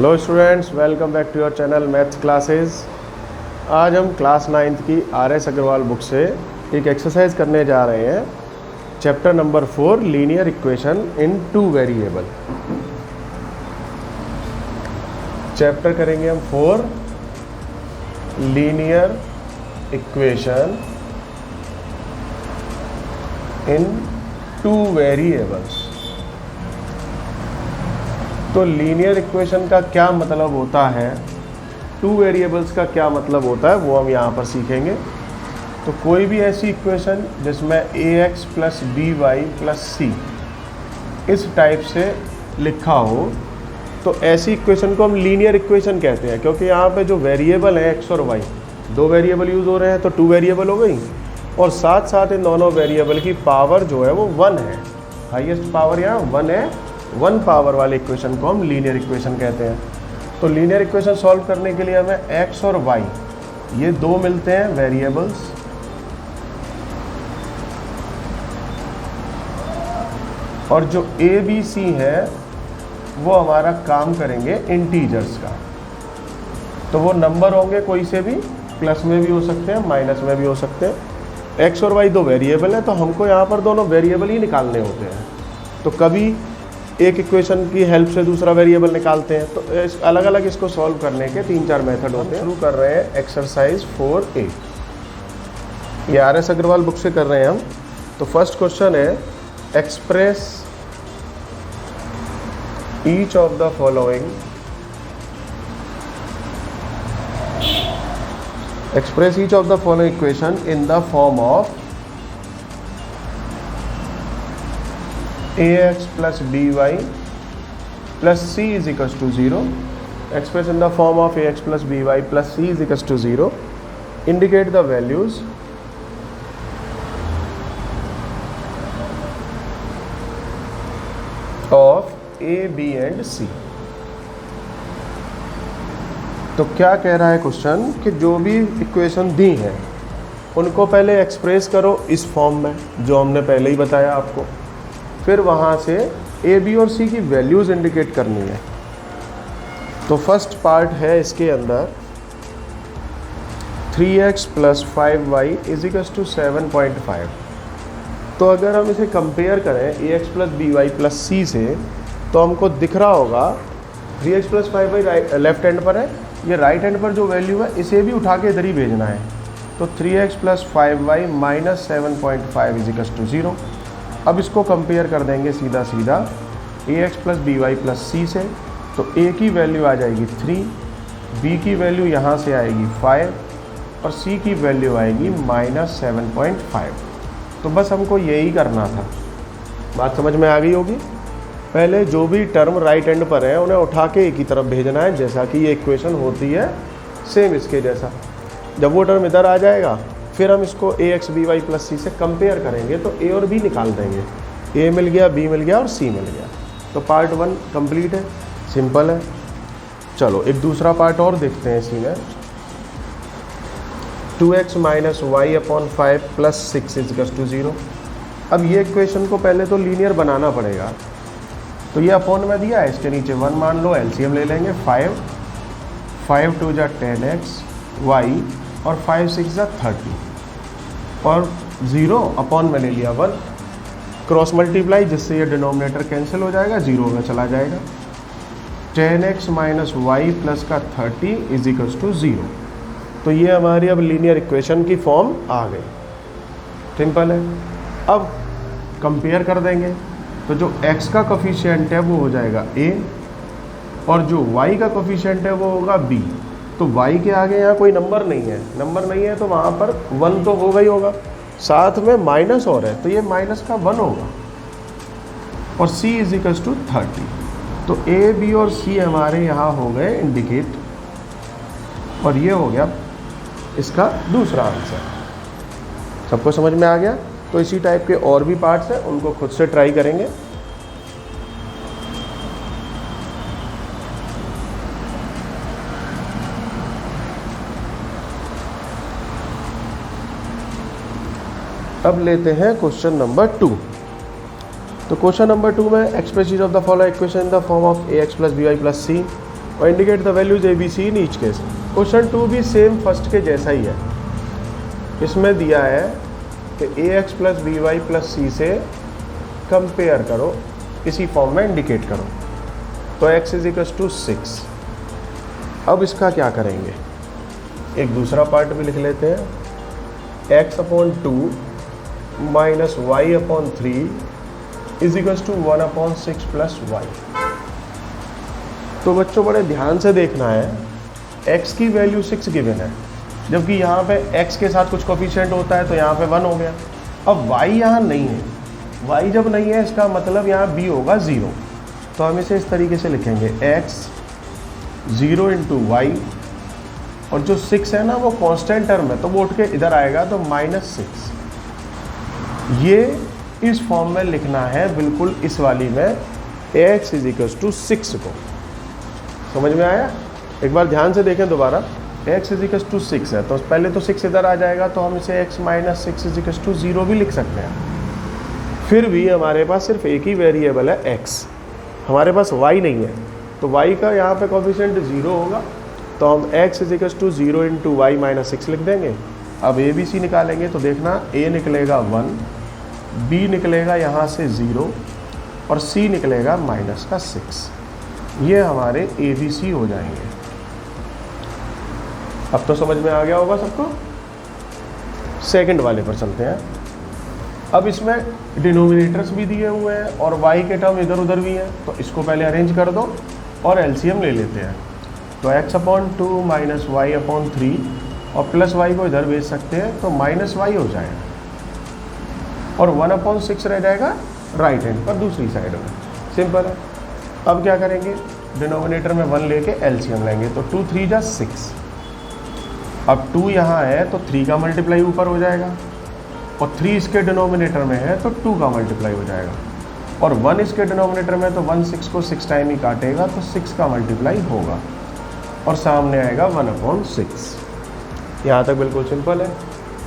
Hello students, welcome back to your channel maths classes. आज हम class 9th की RS Agarwal book से एक एक्सरसाइज करने जा रहे हैं। चैप्टर नंबर 4 लीनियर इक्वेशन इन 2 वेरिएबल। चैप्टर करेंगे हम 4 लीनियर इक्वेशन इन 2 वेरिएबल्स। तो लीनियर इक्वेशन का क्या मतलब होता है, 2 वेरिएबल्स का क्या मतलब होता है, वो हम यहाँ पर सीखेंगे। तो कोई भी ऐसी इक्वेशन जिसमें ax plus by plus c इस टाइप से लिखा हो, तो ऐसी इक्वेशन को हम लीनियर इक्वेशन कहते हैं। क्योंकि यहाँ पे जो वेरिएबल है x और y, 2 वेरिएबल यूज़ हो रहे हैं, तो 2 वेरिएबल हो गई, और साथ साथ इन दोनों वेरिएबल की पावर जो है वो 1 है। हाईएस्ट पावर यहाँ 1 है। 1 पावर वाले इक्वेशन को हम लीनियर इक्वेशन कहते हैं। तो लीनियर इक्वेशन सॉल्व करने के लिए हमें x और y ये 2 मिलते हैं वेरिएबल्स, और जो a b c है वो हमारा काम करेंगे इंटीजर्स का। तो वो नंबर होंगे, कोई से भी, प्लस में भी हो सकते हैं, माइनस में भी हो सकते हैं। x और y 2 वेरिएबल है, तो हमको यहाँ पर दोनों वेरिएबल ही निकालने होते हैं। तो कभी एक इक्वेशन की हेल्प से दूसरा वेरिएबल निकालते हैं। तो अलग अलग इसको सॉल्व करने के 3-4 मेथड होते हैं। शुरू कर रहे हैं एक्सरसाइज 4A, ये RS अग्रवाल बुक से कर रहे हैं हम। तो फर्स्ट क्वेश्चन है express each of the following, express each of the following equation in the form of ax plus by plus c is equals to 0. Expressed in the form of ax plus by plus c is equals to 0. Indicate the values of a, b and c. तो क्या कह रहा है question कि जो भी equation दी है उनको पहले एक्सप्रेस करो इस फॉर्म में जो हमने पहले ही बताया आपको, फिर वहाँ से ए बी और सी की वैल्यूज़ इंडिकेट करनी है। तो फर्स्ट पार्ट है इसके अंदर 3x plus 5y is equals to 7.5। तो अगर हम इसे कंपेयर करें ax plus by plus c से, तो हमको दिख रहा होगा 3x plus 5y left hand पर है, ये राइट हैंड पर जो वैल्यू है इसे भी उठा के इधर ही भेजना है। तो 3x plus 5y minus 7.5 is equals to 0। अब इसको कंपेयर कर देंगे सीधा सीधा ax plus by plus c से। तो a की वैल्यू आ जाएगी 3, b की वैल्यू यहाँ से आएगी 5 और c की वैल्यू आएगी माइनस 7.5। तो बस हमको यही करना था। बात समझ में आ गई होगी। पहले जो भी टर्म राइट हैंड पर है उन्हें उठा के एक ही तरफ भेजना है, जैसा कि ये इक्वेशन होती है सेम इसके जैसा। जब वो टर्म इधर आ जाएगा, फिर हम इसको ax by प्लस c से कंपेयर करेंगे, तो a और b निकाल देंगे। a मिल गया, b मिल गया और c मिल गया। तो पार्ट 1 कंप्लीट है, सिंपल है। चलो एक दूसरा पार्ट और देखते हैं इसी में। 2x minus y upon 5 plus 6 is equals to 0। अब ये इक्वेशन को पहले तो लीनियर बनाना पड़ेगा। तो ये अपॉन में दिया है, इसके नीचे 1 मान लो, एलसीएम ले लेंगे। 5 2 जा 10x y और 5 6 जा 30 और 0 अपॉन में ले लिया 1, क्रॉस मल्टीप्लाई, जिससे ये डिनोमिनेटर कैंसिल हो जाएगा, 0 में चला जाएगा। 10x माइनस वाई प्लस का 30 इज इक्वल्स टू 0। तो ये हमारी अब लीनियर इक्वेशन की फॉर्म आ गई। सिंपल है। अब कंपेयर कर देंगे, तो जो x का कोफिशिएंट है वो हो जाएगा a और जो y का कोफिशिएंट है वो होगा b। तो y के आगे यहाँ कोई नंबर नहीं है, नंबर नहीं है तो वहाँ पर 1 तो होगा ही होगा, साथ में माइनस और है, तो ये माइनस का 1 होगा। और c इज इक्वल्स टू 30। तो a, b और c हमारे यहाँ हो गए इंडिकेट, और ये हो गया इसका दूसरा आंसर। सबको समझ में आ गया। तो इसी टाइप के और भी पार्ट्स हैं, उनको खुद से ट्राई करेंगे। अब लेते हैं क्वेश्चन नंबर 2। तो क्वेश्चन नंबर 2 में express each of the following equation in the form of ax plus by plus c। और indicate the values a b c in each case. Question 2 भी सेम फर्स्ट के जैसा ही है। इसमें दिया है कि a x plus b y plus c से कंपेयर करो, इसी फॉर्म में इंडिकेट करो। तो x इज इक्वल टू 6। अब इसका क्या करेंगे, एक दूसरा पार्ट भी लिख लेते हैं, x upon 2 minus y upon 3 is equal to 1 upon 6 plus y. तो बच्चों बड़े ध्यान से देखना है, x की वैल्यू 6 गिवन है, जबकि यहाँ पे x के साथ कुछ कोफिशिएंट होता है तो यहाँ पे 1 हो गया। अब y यहाँ नहीं है, y जब नहीं है इसका मतलब यहाँ b होगा 0। तो हम इसे इस तरीके से लिखेंगे x 0 इंटू वाई, और जो 6 है ना वो कांस्टेंट टर्म है तो वो उठ के इधर आएगा तो -6। ये इस फॉर्म में लिखना है, बिल्कुल इस वाली में x इज इक्वल टू 6 को। समझ में आया? एक बार ध्यान से देखें दोबारा, x इज इक्वल टू 6 है तो पहले तो 6 इधर आ जाएगा तो हम इसे x minus 6 is equal to 0 भी लिख सकते हैं। फिर भी हमारे पास सिर्फ एक ही वेरिएबल है x, हमारे पास y नहीं है, तो y का यहाँ पे कोफिशिएंट 0 होगा तो हम x is equal to 0 into y minus 6 लिख देंगे। अब ए बी सी निकालेंगे तो देखना a निकलेगा 1, b निकलेगा यहाँ से 0 और c निकलेगा माइनस का 6। ये हमारे ए बी सी हो जाएंगे। अब तो समझ में आ गया होगा सबको। सेकंड वाले पर चलते हैं। अब इसमें डिनोमिनेटर्स भी दिए हुए हैं और y के टर्म इधर उधर भी हैं, तो इसको पहले अरेंज कर दो और एलसीएम ले लेते हैं। तो x upon 2 minus y upon 3 और प्लस वाई को इधर भेज सकते हैं तो माइनस वाई हो जाएगा और 1 अपॉन 6 रह जाएगा राइट हैंड पर दूसरी साइड में। सिंपल है। अब क्या करेंगे, डिनोमिनेटर में 1 लेके एलसीएम लेंगे तो 2 3 जा 6। अब 2 यहाँ है तो 3 का मल्टीप्लाई ऊपर हो जाएगा और 3 इसके डिनोमिनेटर में है तो 2 का मल्टीप्लाई हो जाएगा और 1 इसके डिनोमिनेटर में तो 1 6 को 6 टाइम ही काटेगा तो 6 का मल्टीप्लाई होगा और सामने आएगा 1 अपॉन 6। यहाँ तक बिल्कुल सिंपल है।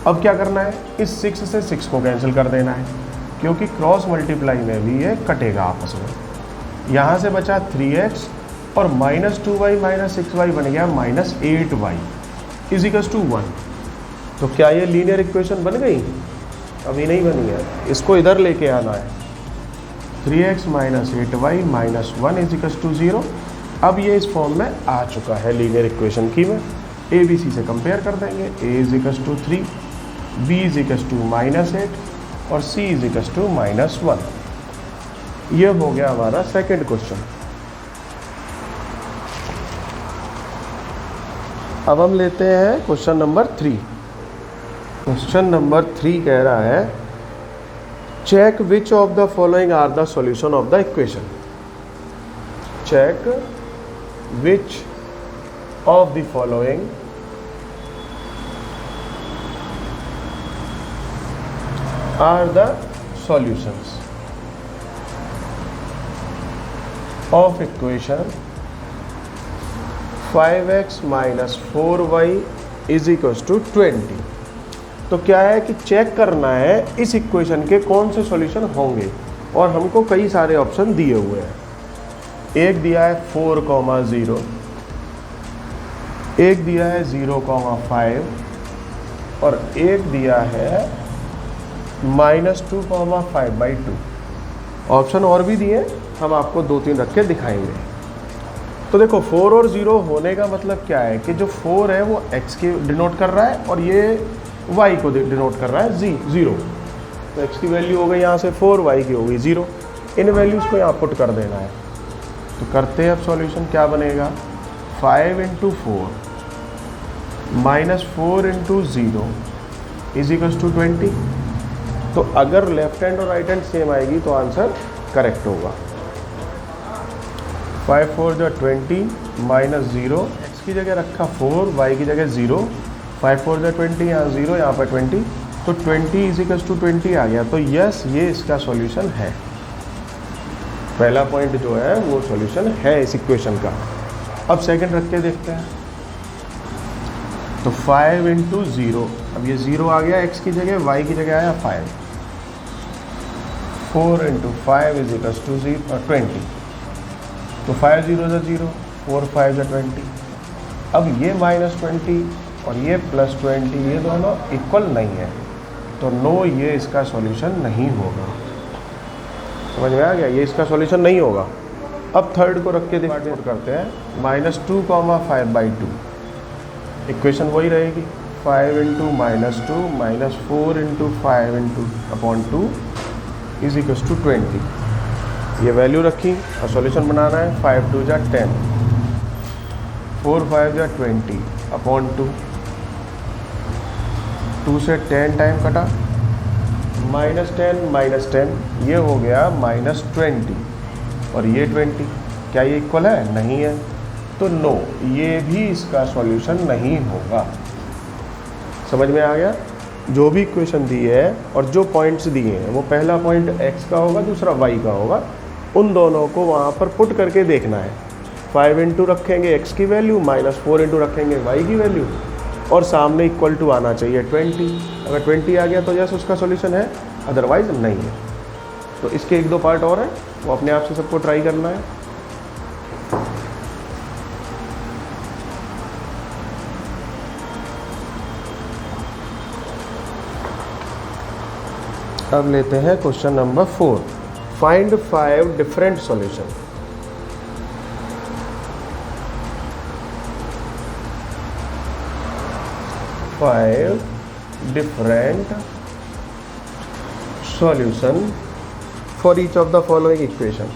अब क्या करना है, इस 6 से 6 को कैंसिल कर देना है क्योंकि क्रॉस मल्टीप्लाई में भी ये कटेगा आपस में। यहाँ से बचा 3x और -2y माइनस 6y बन गया -8y इज इक्वल टू 1। तो क्या ये लीनियर इक्वेशन बन गई? अभी नहीं बनी है, इसको इधर लेके आना है। 3x minus 8y minus 1 is equal to 0। अब ये इस फॉर्म में आ चुका है लीनियर इक्वेशन की में। ए बी सी से कंपेयर कर देंगे, a is equal to 3, b is equal to -8 और c इज इक्वल टू -1। ये हो गया हमारा सेकंड क्वेश्चन। अब हम लेते हैं क्वेश्चन नंबर 3। क्वेश्चन नंबर 3 कह रहा है check which of the following are the solution of the equation. Check which of the following are the solutions of equation 5x minus 4y is equal to 20। तो क्या है कि check करना है इस इक्वेशन के कौन से सॉल्यूशन होंगे और हमको कई सारे ऑप्शन दिए हुए हैं। एक दिया है 4,0, एक दिया है 0,5 और एक दिया है -2,5/2। ऑप्शन और भी दिए, हम आपको 2-3 रख के दिखाएंगे। तो देखो 4 और 0 होने का मतलब क्या है कि जो 4 है वो x के डिनोट कर रहा है और ये y को डिनोट कर रहा है 0। तो x की वैल्यू हो गई यहाँ से 4, y की हो गई 0। इन वैल्यूज़ को यहाँ पुट कर देना है। तो करते हैं अब सॉल्यूशन। क्या बनेगा, 5 × 4 -4 × 0 इज इक्वल टू 20। तो अगर लेफ्ट हैंड और राइट हैंड सेम आएगी तो आंसर करेक्ट होगा। 5 4 जो 20 -0, x की जगह रखा 4, y की जगह 0, 5 4 जो 20, यहाँ 0, यहाँ पर 20, तो 20 इज इक्वल टू 20 आ गया। तो यस, ये इसका सॉल्यूशन है। पहला पॉइंट जो है वो सॉल्यूशन है इस इक्वेशन का। अब सेकंड रख के देखते हैं। तो 5 × 0, अब ये 0 आ गया x की जगह, y की जगह आया 5। 4 × 5 इज इक्वल टू 20। तो 5 0 0, 4 5 या 20। अब ये -20 और ये +20 ये दोनों इक्वल नहीं है, तो नो, ये इसका सॉल्यूशन नहीं होगा। समझ में आ गया, ये इसका सॉल्यूशन नहीं होगा। अब थर्ड को रख के डिवाइड करते हैं, -2, 5/2, इक्वेशन वही रहेगी 5 × -2 -4 × 5/2 = 20। ये वैल्यू रखी और सॉल्यूशन बनाना है। 5 2 जा 10, 4 5 जा 20/2, 2 से 10 टाइम कटा, -10 ये हो गया -20 और ये 20, क्या ये इक्वल है? नहीं है, तो नो, ये भी इसका सॉल्यूशन नहीं होगा। समझ में आ गया? जो भी इक्वेशन दी है और जो पॉइंट्स दिए हैं, वो पहला पॉइंट x का होगा, दूसरा y का होगा, उन दोनों को वहाँ पर पुट करके देखना है। 5 × रखेंगे x की वैल्यू, -4 × रखेंगे y की वैल्यू, और सामने इक्वल टू आना चाहिए 20। अगर 20 आ गया तो यस उसका सॉल्यूशन है, अदरवाइज नहीं है। तो इसके 1-2 पार्ट और हैं, वो अपने आप से सबको ट्राई करना है। अब लेते हैं question number 4, find 5 different solution. Five different solution for each of the following equation.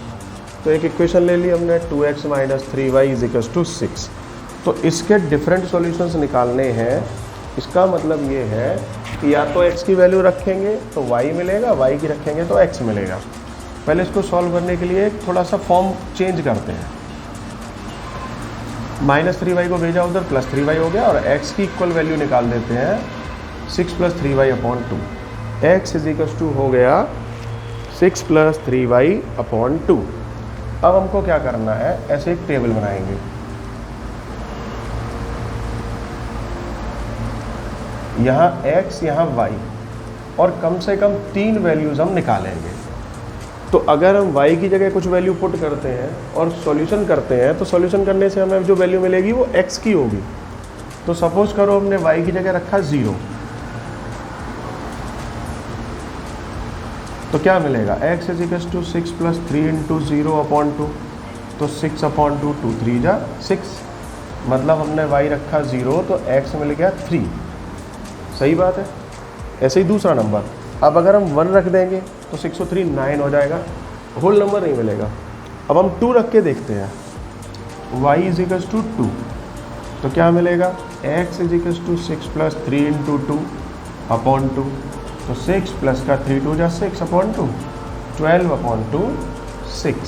तो एक इक्वेशन ले ली हमने, 2x - 3y = 6। तो इसके डिफरेंट सॉल्यूशंस निकालने हैं। इसका मतलब ये है कि या तो x की वैल्यू रखेंगे तो y मिलेगा, y की रखेंगे तो x मिलेगा। पहले इसको सॉल्व करने के लिए थोड़ा सा फॉर्म चेंज करते हैं। -3y को भेजा उधर, +3y हो गया, और x की इक्वल वैल्यू निकाल देते हैं 6 + 3y/2। x = हो गया 6 + 3y/2। अब हमको क्या करना है, ऐसे एक टेबल बनाएंगे। यहाँ x, यहाँ y, और कम से कम 3 वैल्यूज़ हम निकालेंगे। तो अगर हम y की जगह कुछ वैल्यू पुट करते हैं और सॉल्यूशन करते हैं, तो सॉल्यूशन करने से हमें जो वैल्यू मिलेगी वो x की होगी। तो सपोज करो हमने y की जगह रखा 0, तो क्या मिलेगा? x = 6 + 3 × 0/2, तो 6/2, 2 3 जा 6, मतलब हमने y रखा 0 तो x मिल गया 3। सही बात है। ऐसे ही दूसरा नंबर, अब अगर हम 1 रख देंगे तो 6 और 3 9 हो जाएगा, होल नंबर नहीं मिलेगा। अब हम 2 रख के देखते हैं, y = 2, तो क्या मिलेगा? x = 6 + 3 × 2/2, तो 6 + 3 2 जा 6/2, 12/2 6।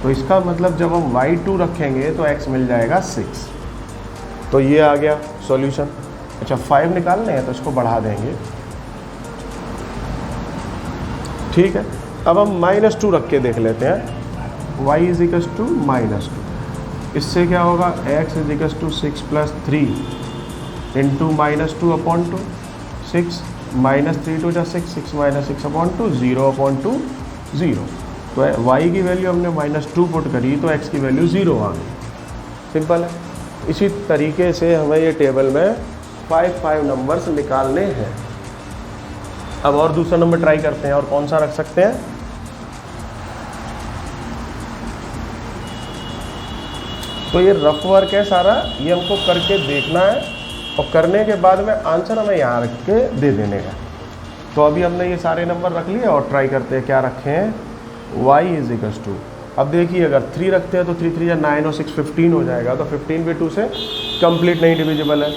तो इसका मतलब जब हम y2 रखेंगे तो x मिल जाएगा 6। तो ये आ गया सॉल्यूशन। अच्छा, 5 निकालने हैं तो इसको बढ़ा देंगे, ठीक है। अब हम -2 रख के देख लेते हैं, y = -2। इससे क्या होगा? x = 6 + 3 × -2/2, 6 -3 2 जा 6, 6 - 6/2, 0/2 0। तो y की वैल्यू हमने -2 पुट करी तो x की वैल्यू 0 आ गई। सिंपल है। इसी तरीके से हमें ये टेबल में 5 नंबर्स निकालने हैं। अब और दूसरा नंबर ट्राई करते हैं, और कौन सा रख सकते हैं? तो ये रफ वर्क है सारा, ये हमको करके देखना है, और करने के बाद में आंसर हमें यहाँ रख के दे देने का। तो अभी हमने ये सारे नंबर रख लिए और ट्राई करते हैं क्या रखे हैं। y = अब देखिए, अगर 3 रखते हैं तो 3 3 या 9 और 6 15 हो जाएगा, तो 15 भी 2 से कंप्लीट नहीं डिविजिबल है।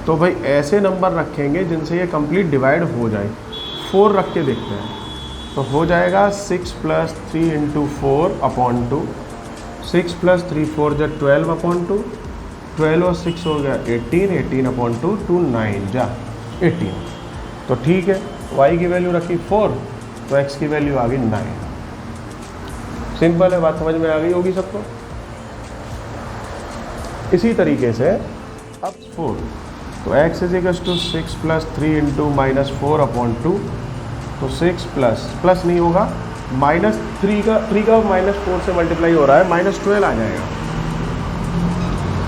तो भाई ऐसे नंबर रखेंगे जिनसे ये कंप्लीट डिवाइड हो जाए। 4 रख के देखते हैं, तो हो जाएगा 6 + 3 × 4/2, 6 + 3 4 जा 12/2, 12 और 6 हो गया 18, 18/2, 2 9 जा 18। तो ठीक है, y की वैल्यू रखी 4, तो x की वैल्यू आ गई 9। सिंपल है, बात समझ में आ गई होगी सबको। इसी तरीके से अब 4, तो x = 6 + 3 × -4/2, तो 6 प्लस नहीं होगा, -3 का -4 से मल्टीप्लाई हो रहा है, -12 आ जाएगा,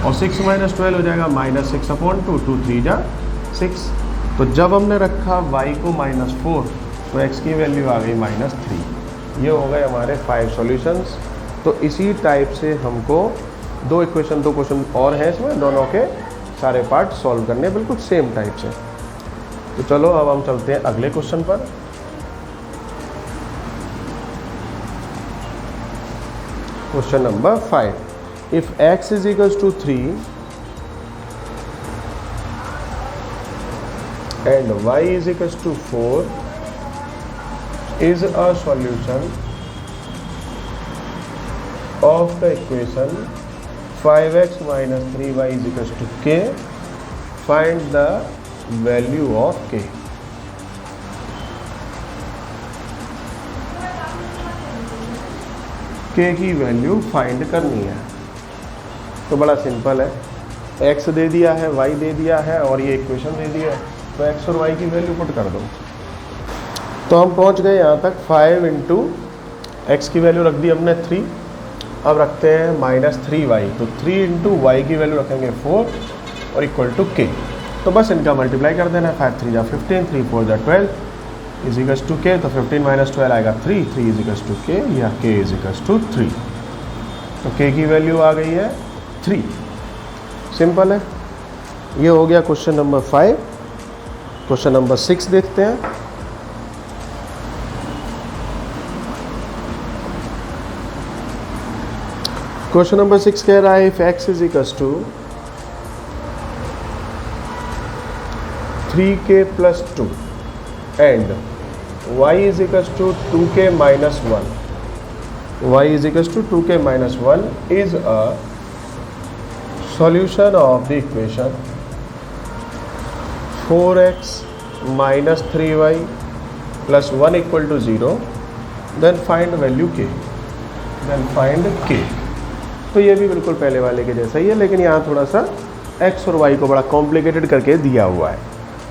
और 6 - 12 हो जाएगा -6/2, 2 3 जा 6। तो जब हमने रखा y को -4 तो x की वैल्यू आ गई -3। ये हो गए हमारे 5 सॉल्यूशंस। तो इसी टाइप से हमको दो क्वेश्चन और हैं इसमें, दोनों के सारे पार्ट सॉल्व करने बिल्कुल सेम टाइप से। तो चलो अब हम चलते हैं अगले क्वेश्चन पर। Question number 5, if x is equals to 3 and y is equals to 4 is a solution of the equation 5x minus 3y is equals to k. Find the value of k. k की value find करनी है। तो बड़ा simple है, x दे दिया है, y दे दिया है और ये इक्वेशन दे दिया है, तो x और y की वैल्यू पुट कर दो। तो हम पहुंच गए यहाँ तक। 5 इंटू एक्स की वैल्यू रख दी हमने 3, अब रखते हैं -3y, तो 3 इंटू वाई की वैल्यू रखेंगे 4 और इक्वल टू k। तो बस इनका मल्टीप्लाई कर देना है, 5 3 जा 15, 3 4 जा 12 इज इक्वल्स टू k। तो 15 - 12 आएगा 3, 3 इज इक्वल्स टू k या k इज इक्वल्स टू 3। तो k की वैल्यू आ गई है 3। सिंपल है। ये हो गया क्वेश्चन नंबर 5। क्वेश्चन नंबर 6 देखते हैं। क्वेश्चन नंबर 6 कह रहा है if x is equals to 3k + 2 and y is equals to 2k - 1, y is equals to 2k - 1 is a solution of the equation 4x minus 3y plus 1 equal to 0, then find value k, then find k। तो ये भी बिल्कुल पहले वाले के जैसा ही है, लेकिन यहाँ थोड़ा सा x और y को बड़ा कॉम्प्लिकेटेड करके दिया हुआ है।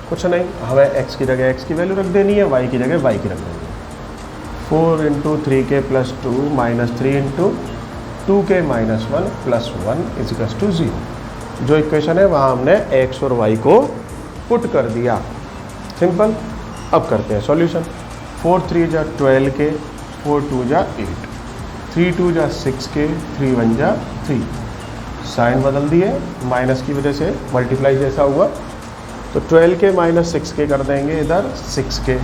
कुछ नहीं, हमें x की जगह x की वैल्यू रख देनी है, y की जगह y की रख देनी है। 4 into 3k + 2 - 3 into 2k - 1 + 1 is equals to 0। जो इक्वेशन है वहाँ हमने x और y को पुट कर दिया। सिंपल। अब करते हैं सॉल्यूशन। 4 3 जा 12k, 4 2 जा 8, 3 2 जा 6k, 3 1 जा 3। साइन बदल दिए, माइनस की वजह से मल्टीप्लाई जैसा हुआ, तो 12k - 6k कर देंगे इधर 6k,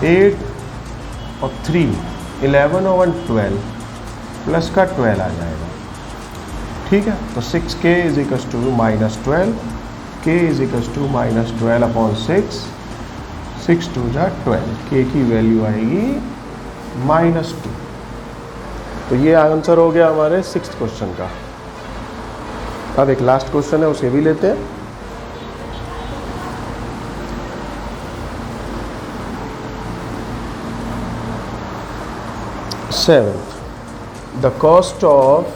8 और 3 11 और 1 12 प्लस का 12 आ जाएगा। ठीक है, तो 6k is equals to -12, k is equals to -12/6, 6 2 जा 12, k की वैल्यू आएगी -2। तो ये आंसर हो गया हमारे 6th क्वेश्चन का। अब एक लास्ट क्वेश्चन है, उसे भी लेते हैं। Seventh, the cost of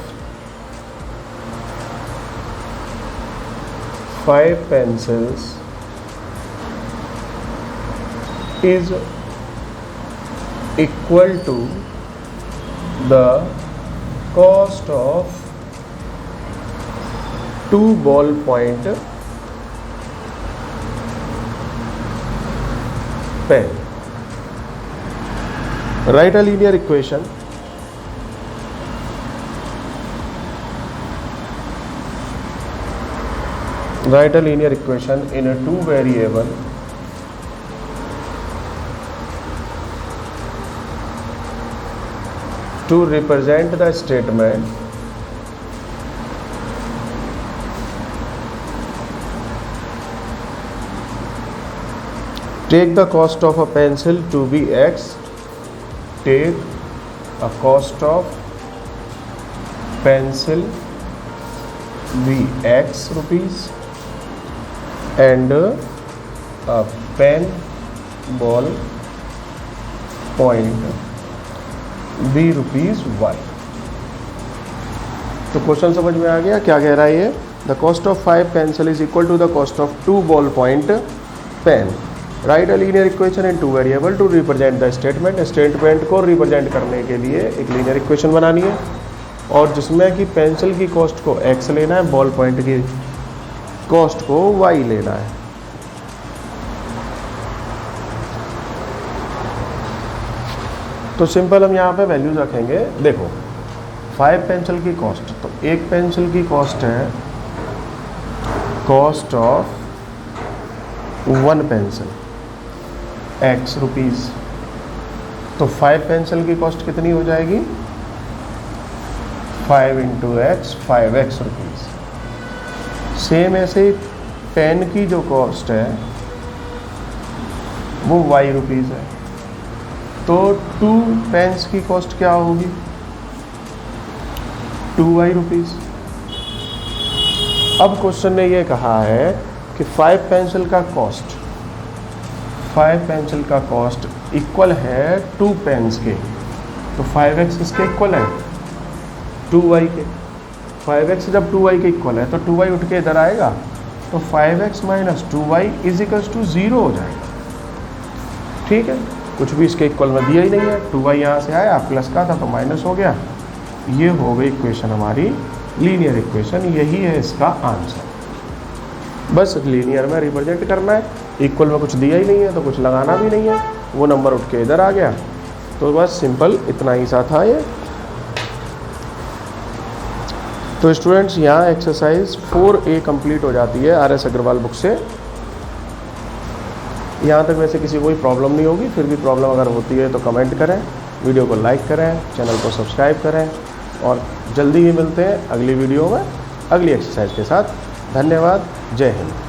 5 pencils is equal to the cost of 2 ballpoint pen. Write a linear equation in a 2 variable to represent the statement take the cost of a pencil to be x, take a cost of pencil be x rupees and a pen ball point be rupees y। तो question समझ में आ गया क्या कह रहा है ये? The cost of 5 pencil is equal to the cost of 2 ball point pen. Write a linear equation in two variable to represent the statement. Statement को रिप्रेजेंट करने के लिए एक लीनियर इक्वेशन बनानी है और जिसमें कि पेंसिल की कॉस्ट को x लेना है, बॉल पॉइंट की कॉस्ट को y लेना है। तो सिंपल हम यहाँ पे वैल्यूज रखेंगे। देखो 5 पेंसिल की कॉस्ट, तो एक पेंसिल की कॉस्ट है cost of 1 pencil x rupees. तो 5 पेंसिल की कॉस्ट कितनी हो जाएगी? 5 into x 5x rupees. Same ऐसे ही पेन की जो कॉस्ट है वो y रुपीज़ है। तो 2 पेन्स की कॉस्ट क्या होगी? 2y rupees. अब क्वेश्चन ने ये कहा है कि 5 पेंसिल का कॉस्ट इक्वल है 2 पेन्स के। तो 5x इसके इक्वल है 2y के। 5x जब 2y के इक्वल है तो 2y उठ के इधर आएगा, तो 5x minus 2y is equals to 0 हो जाएगा। ठीक है, कुछ भी इसके इक्वल में दिया ही नहीं है। 2y यहाँ से आया, प्लस का था तो माइनस हो गया। ये हो गई इक्वेशन हमारी लीनियर इक्वेशन। यही है इसका आंसर। बस लीनियर में रिप्रेजेंट करना है, इक्वल में कुछ दिया ही नहीं है तो कुछ लगाना भी नहीं है, वो नंबर उठ के इधर आ गया। तो बस सिंपल इतना ही सा था ये। तो स्टूडेंट्स यहाँ एक्सरसाइज 4A कंप्लीट हो जाती है RS अग्रवाल बुक से। यहाँ तक वैसे किसी को कोई प्रॉब्लम नहीं होगी, फिर भी प्रॉब्लम अगर होती है तो कमेंट करें, वीडियो को लाइक करें, चैनल को सब्सक्राइब करें और जल्दी ही मिलते हैं अगली वीडियो में अगली एक्सरसाइज के साथ। धन्यवाद। जय हिंद।